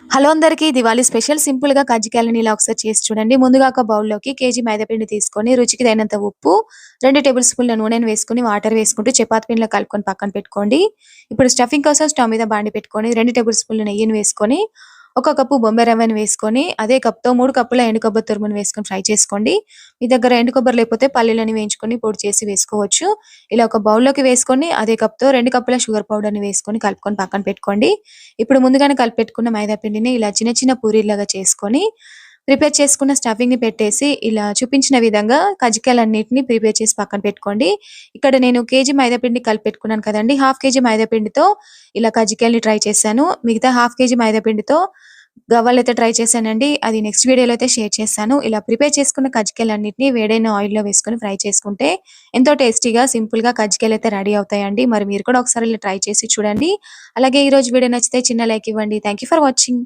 Hello అందరికీ Diwali special simple గా కజ్జికాయలని ఇలా ఒకసారి చేసి చూడండి. ముందుగా ఒక బౌల్‌లోకి కేజీ మైదా పిండి తీసుకొని రుచికి తగినంత ఉప్పు, 2 టేబుల్ స్పూన్ల నూనెను వేసుకొని వాటర్ వేసుకుంటూ చపాతీ పిండిలో కలుపుకొని పక్కన పెట్టుకోండి. ఇప్పుడు స్టఫింగ్ కోసం స్టవ్ మీద బాండి పెట్టుకొని 2 టేబుల్ స్పూన్ల నెయ్యిని వేసుకొని, ఒక కప్పు బొంబాయి రవ్వని వేసుకొని, అదే కప్‌తో 3 కప్పుల ఎండు కొబ్బరి తురుమును వేసుకొని ఫ్రై చేసుకోండి. మీ దగ్గర ఎండు కొబ్బరి లేకపోతే పల్లీలని వేయించుకొని పొడి చేసి వేసుకోవచ్చు. ఇలా ఒక బౌల్‌లోకి వేసుకొని అదే కప్‌తో 2 కప్పుల షుగర్ పౌడర్‌ని వేసుకొని కలుపుకొని పక్కన పెట్టుకోండి. ఇప్పుడు ముందుగానే కలిపెట్టుకున్న మైదా పిండిని ఇలా చిన్న చిన్న పూరీల్లాగా చేసుకొని, ప్రిపేర్ చేసుకున్న స్టఫింగ్‌ని పెట్టేసి, ఇలా చూపించిన విధంగా కజ్జికాయలన్నిటిని ప్రిపేర్ చేసి పక్కన పెట్టుకోండి. ఇక్కడ నేను కేజీ మైదా పిండి కలిపెట్టుకున్నాను కదండీ! హాఫ్ కేజీ మైదా పిండితో ఇలా కజ్జికాయలని ట్రై చేశాను. మిగతా హాఫ్ కేజీ మైదా పిండితో గవ్వలైతే ట్రై చేశానండి. అది నెక్స్ట్ వీడియోలో అయితే షేర్ చేస్తాను. ఇలా ప్రిపేర్ చేసుకున్న కజ్జికాయలన్నిటిని వేడైన ఆయిల్‌లో వేసుకొని ఫ్రై చేసుకుంటే ఎంతో టేస్టీగా, సింపుల్‌గా కజ్జికాయలైతే రెడీ అవుతాయండి. మరి మీరు కూడా ఒకసారి ఇలా ట్రై చేసి చూడండి. అలాగే ఈరోజు వీడియో నచ్చితే చిన్న లైక్ ఇవ్వండి. Thank you for watching.